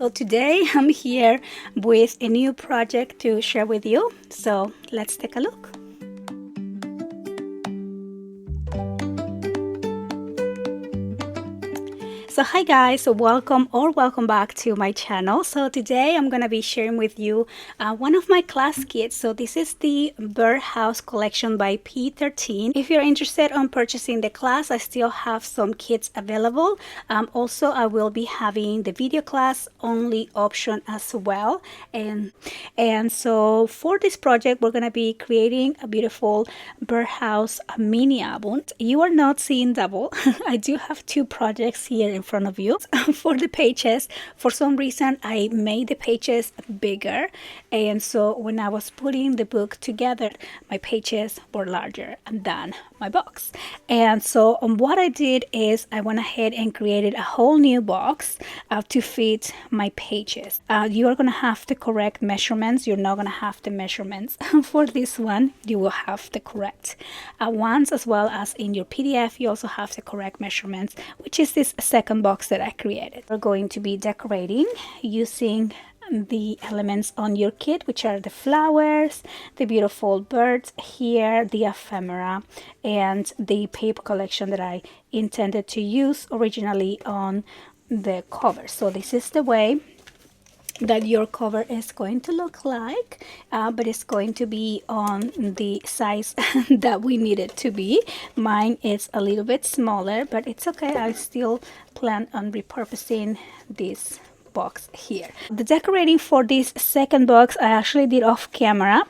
So today I'm here with a new project to share with you. So let's take a look. So hi guys, so welcome back to my channel. So today I'm gonna be sharing with you one of my class kits. So this is the Birdhouse collection by P13. If you're interested on purchasing the class, I still have some kits available. Also, I will be having the video class only option as well. And so for this project, we're gonna be creating a beautiful Birdhouse mini album. You are not seeing double. I do have two projects here in front of you. For the pages, for some reason I made the pages bigger, and so when I was putting the book together, my pages were larger than my box. And so what I did is I went ahead and created a whole new box to fit my pages. You are gonna have the correct measurements. You're not gonna have the measurements for this one. You will have the correct ones, as well as in your PDF you also have the correct measurements, which is this second box that I created. We're going to be decorating using the elements on your kit, which are the flowers, the beautiful birds here, the ephemera, and the paper collection that I intended to use originally on the cover. So this is the way that your cover is going to look like, but it's going to be on the size that we need it to be. Mine is a little bit smaller, but it's okay. I still plan on repurposing this box here. The decorating for this second box I actually did off camera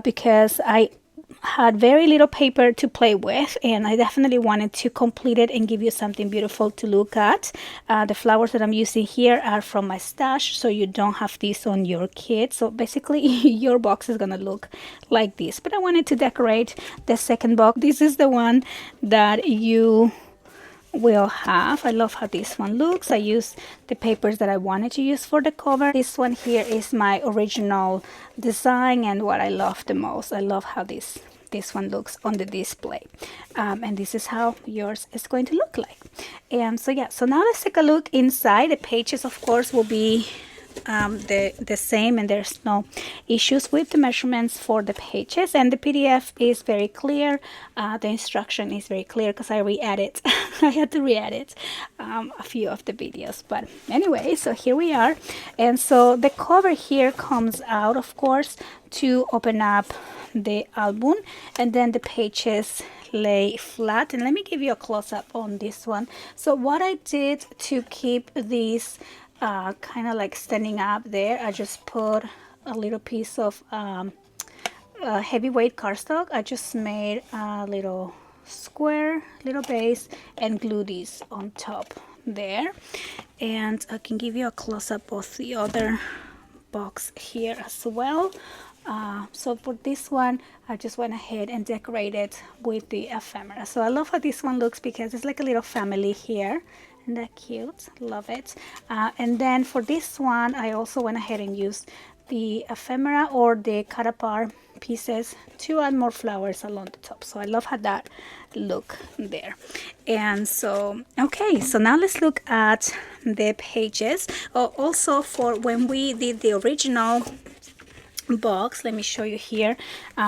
because I had very little paper to play with, and I definitely wanted to complete it and give you something beautiful to look at. The flowers that I'm using here are from my stash, so you don't have these on your kit. So basically your box is gonna look like this, but I wanted to decorate the second box. This is the one that you will have. I love how this one looks. I used the papers that I wanted to use for the cover. This one here is my original design and what I love the most. I love how this one looks on the display, and this is how yours is going to look like. And so yeah, so now let's take a look inside. The pages of course will be the same, and there's no issues with the measurements for the pages, and the PDF is very clear. The instruction is very clear because I re-edit I had to re-edit a few of the videos, but anyway, so here we are. And so the cover here comes out, of course, to open up the album, and then the pages lay flat. And let me give you a close-up on this one. So what I did to keep these kind of like standing up there, I just put a little piece of heavyweight cardstock. I just made a little square little base and glue these on top there. And I can give you a close-up of the other box here as well. So for this one I just went ahead and decorated with the ephemera. So I love how this one looks because it's like a little family here. Isn't that cute? Love it. And then for this one I also went ahead and used the ephemera or the cut apart pieces to add more flowers along the top. So I love how that look there. And so okay, so now let's look at the pages. Also, for when we did the original box, let me show you here.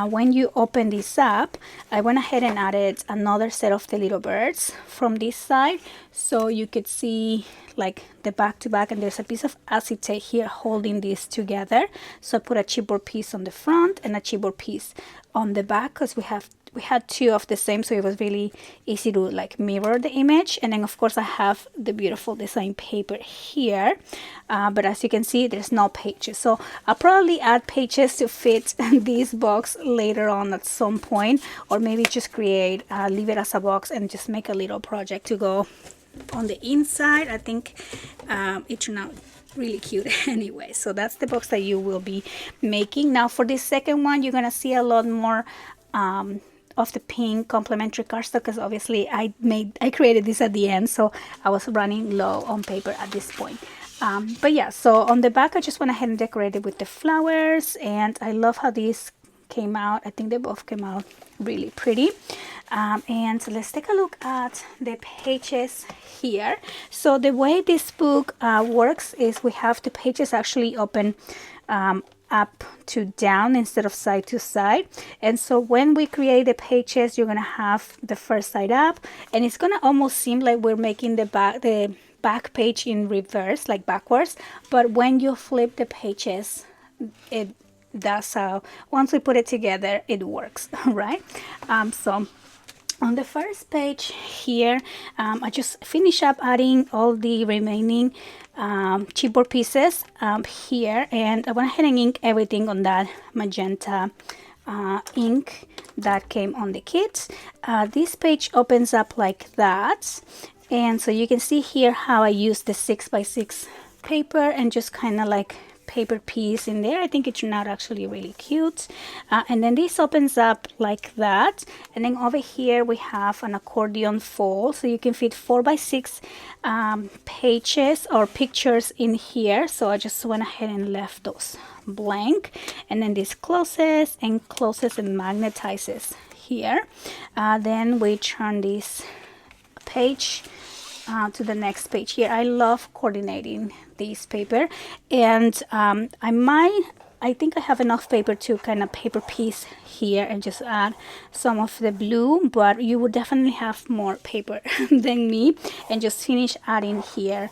When you open this up, I went ahead and added another set of the little birds from this side, so you could see like the back to back, and there's a piece of acetate here holding this together. So I put a chipboard piece on the front and a chipboard piece on the back because we had two of the same, so it was really easy to like mirror the image. And then of course I have the beautiful design paper here, but as you can see there's no pages, so I'll probably add pages to fit this box later on at some point, or maybe just create leave it as a box and just make a little project to go on the inside. I think it turned out really cute anyway. So that's the box that you will be making. Now for this second one you're gonna see a lot more of the pink complementary cardstock, because obviously I created this at the end, so I was running low on paper at this point. But yeah, so on the back I just went ahead and decorated with the flowers, and I love how these came out. I think they both came out really pretty. And so let's take a look at the pages here. So the way this book works is we have the pages actually open up to down instead of side to side. And so when we create the pages, you're gonna have the first side up, and it's gonna almost seem like we're making the back page in reverse, like backwards. But when you flip the pages, that's how, once we put it together, it works. Right? So on the first page here, I just finished up adding all the remaining chipboard pieces here, and I went ahead and ink everything on that magenta ink that came on the kit. This page opens up like that, and so you can see here how I use the 6x6 paper and just kind of like paper piece in there. I think it turned out actually really cute. And then this opens up like that, and then over here we have an accordion fold, so you can fit 4x6 pages or pictures in here. So I just went ahead and left those blank, and then this closes and magnetizes here. Then we turn this page to the next page here. I love coordinating this paper, and I think I have enough paper to kind of paper piece here and just add some of the blue, but you would definitely have more paper than me, and just finish adding here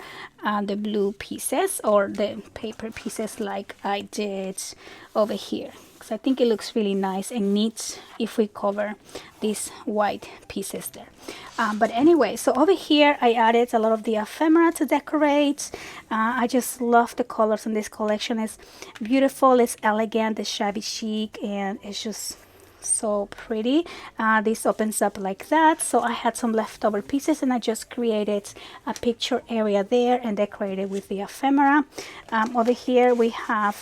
the blue pieces or the paper pieces like I did over here. So I think it looks really nice and neat if we cover these white pieces there. But anyway, so over here I added a lot of the ephemera to decorate. I just love the colors in this collection. It's beautiful, it's elegant, it's shabby chic, and it's just so pretty. This opens up like that. So I had some leftover pieces, and I just created a picture area there and decorated with the ephemera. Over here we have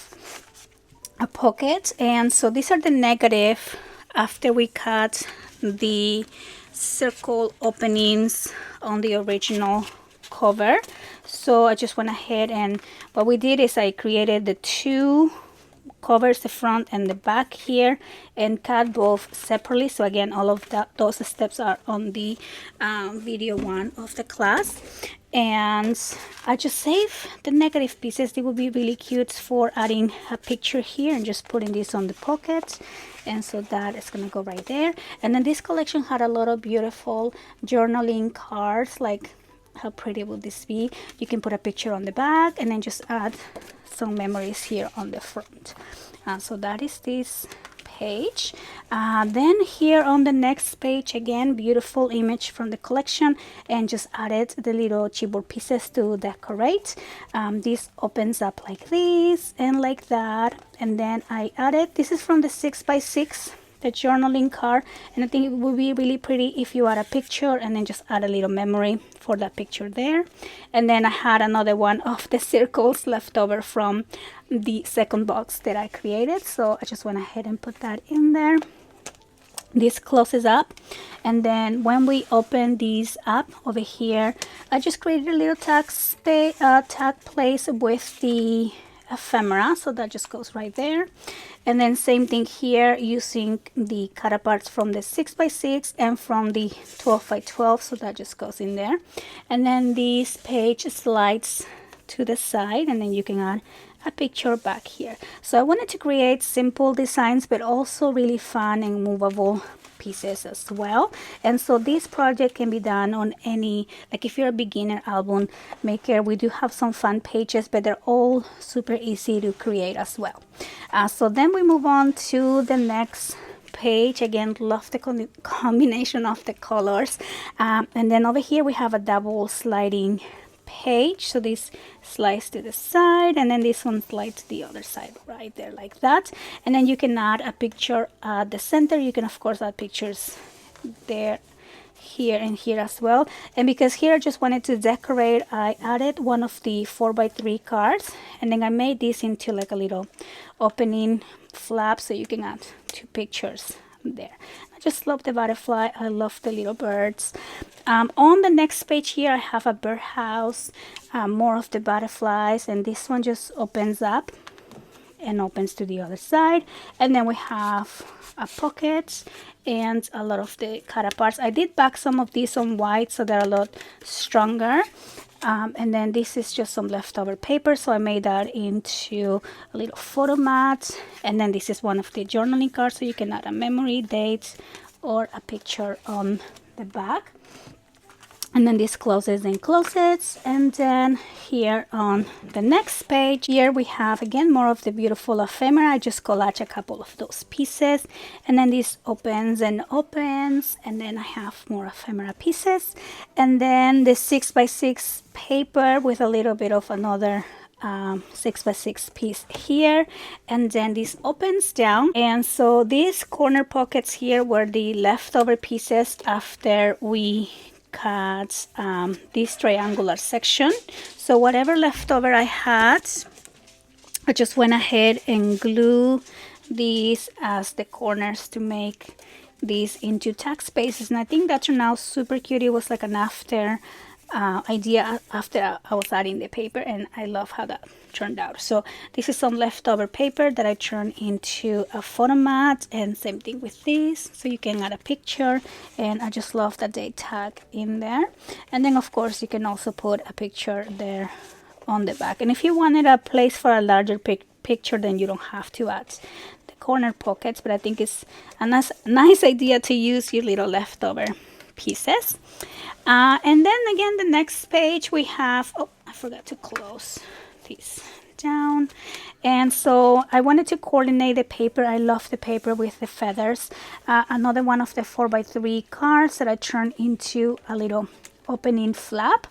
a pocket, and so these are the negative after we cut the circle openings on the original cover. So I just went ahead, and what we did is I created the two covers, the front and the back here, and cut both separately. So again, all of those steps are on the video one of the class. And I just save the negative pieces. They will be really cute for adding a picture here and just putting this on the pocket. And so that is going to go right there. And then this collection had a lot of beautiful journaling cards. Like, how pretty would this be? You can put a picture on the back and then just add some memories here on the front. So that is this page. Then here on the next page, again, beautiful image from the collection, and just added the little chipboard pieces to decorate. This opens up like this and like that, and then I added, this is from the 6x6, the journaling card, and I think it would be really pretty if you add a picture and then just add a little memory for that picture there. And then I had another one of the circles left over from the second box that I created, so I just went ahead and put that in there. This closes up, and then when we open these up over here, I just created a little tag place with the ephemera, so that just goes right there. And then same thing here, using the cut aparts from the 6x6 and from the 12x12, so that just goes in there. And then this page slides to the side, and then you can add a picture back here. So I wanted to create simple designs, but also really fun and movable pieces as well. And so this project can be done on any, like if you're a beginner album maker, we do have some fun pages, but they're all super easy to create as well. So then we move on to the next page. Again, love the combination of the colors. And then over here we have a double sliding page, so this slides to the side, and then this one slides to the other side right there like that. And then you can add a picture at the center. You can of course add pictures there, here, and here as well. And because here I just wanted to decorate, I added one of the 4x3 cards, and then I made this into like a little opening flap, so you can add two pictures there. I just love the butterfly. I love the little birds. On the next page here, I have a birdhouse, more of the butterflies, and this one just opens up and opens to the other side. And then we have a pocket and a lot of the cut parts. I did back some of these on white so they're a lot stronger. And then this is just some leftover paper, so I made that into a little photo mat. And then this is one of the journaling cards, so you can add a memory, date, or a picture on the back. And then this closes and closes. And then here on the next page, here we have again more of the beautiful ephemera. I just collage a couple of those pieces, and then this opens and opens, and then I have more ephemera pieces, and then the 6x6 paper with a little bit of another 6x6 piece here, and then this opens down. And so these corner pockets here were the leftover pieces after we cut this triangular section. So whatever leftover I had, I just went ahead and glue these as the corners to make these into tag spaces, and I think that turned out super cute. It was like an after idea after I was adding the paper, and I love how that turned out. So this is some leftover paper that I turned into a photo mat, and same thing with this, so you can add a picture, and I just love that they tag in there. And then of course you can also put a picture there on the back, and if you wanted a place for a larger picture, then you don't have to add the corner pockets, but I think it's a nice idea to use your little leftover pieces. And then again, the next page we have, oh, I forgot to close this down. And so I wanted to coordinate the paper. I love the paper with the feathers. Another one of the 4x3 cards that I turned into a little opening flap,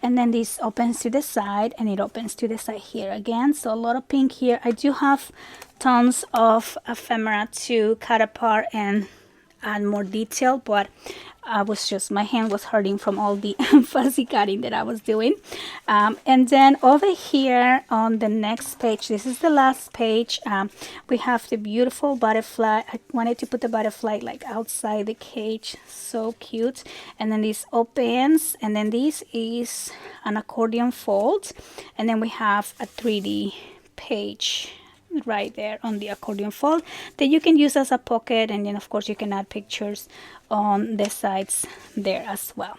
and then this opens to the side, and it opens to the side here again. So a lot of pink here. I do have tons of ephemera to cut apart and add more detail, but my hand was hurting from all the fuzzy cutting that I was doing. And then over here on the next page, this is the last page, we have the beautiful butterfly. I wanted to put the butterfly like outside the cage, so cute. And then this opens, and then this is an accordion fold, and then we have a 3D page right there on the accordion fold that you can use as a pocket, and then of course you can add pictures on the sides there as well.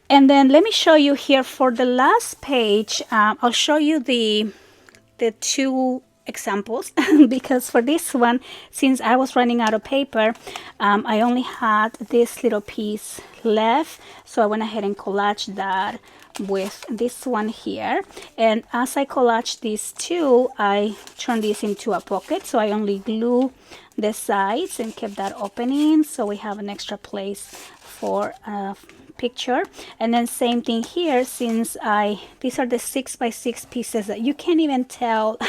And then let me show you here for the last page. I'll show you the two examples because for this one, since I was running out of paper, I only had this little piece left, so I went ahead and collaged that with this one here. And as I collage these two, I turn this into a pocket, so I only glue the sides and kept that opening, so we have an extra place for a picture. And then same thing here, since these are the 6x6 pieces that you can't even tell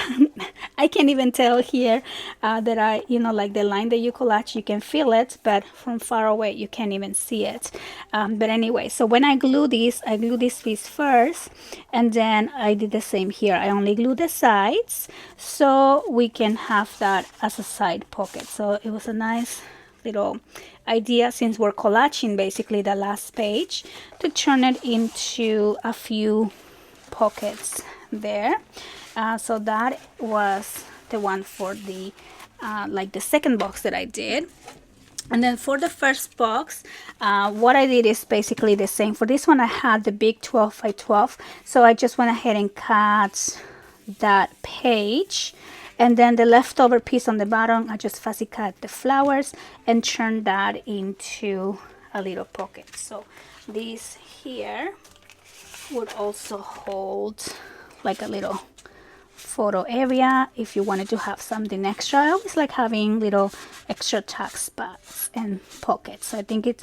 I can't even tell here that I, like the line that you collage, you can feel it, but from far away you can't even see it. But anyway, so when I glue this piece first, and then I did the same here. I only glue the sides so we can have that as a side pocket. So it was a nice little idea, since we're collaging basically the last page, to turn it into a few pockets there. So that was the one for the like the second box that I did. And then for the first box, what I did is basically the same. For this one I had the big 12x12, so I just went ahead and cut that page, and then the leftover piece on the bottom, I just fussy cut the flowers and turned that into a little pocket. So this here would also hold like a little photo area if you wanted to have something extra. I always like having little extra tag spots and pockets. So I think it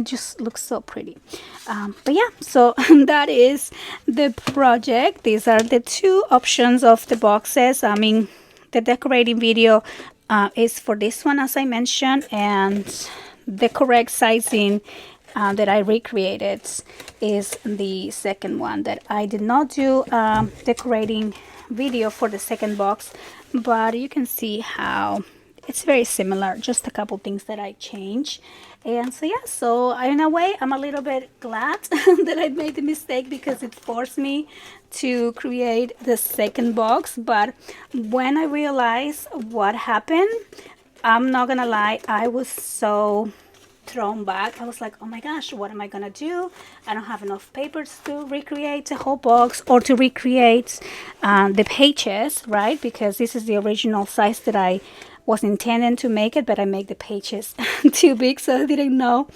just looks so pretty. But yeah, so that is the project. These are the two options of the boxes. I mean, the decorating video is for this one, as I mentioned, and the correct sizing that I recreated is the second one. That I did not do decorating video for the second box, but you can see how it's very similar, just a couple things that I changed. And so yeah, so in a way I'm a little bit glad that I made the mistake, because it forced me to create the second box. But when I realized what happened, I'm not gonna lie, I was so thrown back. I was like, oh my gosh, what am I gonna do? I don't have enough papers to recreate the whole box, or to recreate the pages, right? Because this is the original size that I was intending to make it, but I made the pages too big, so I didn't know,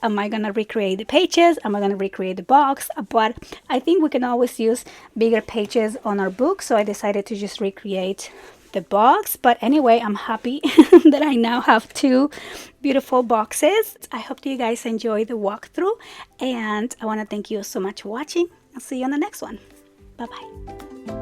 am I gonna recreate the pages, am I gonna recreate the box? But I think we can always use bigger pages on our book, so I decided to just recreate the box. But anyway, I'm happy that I now have two beautiful boxes. I hope you guys enjoy the walkthrough, and I want to thank you so much for watching. I'll see you on the next one. Bye bye.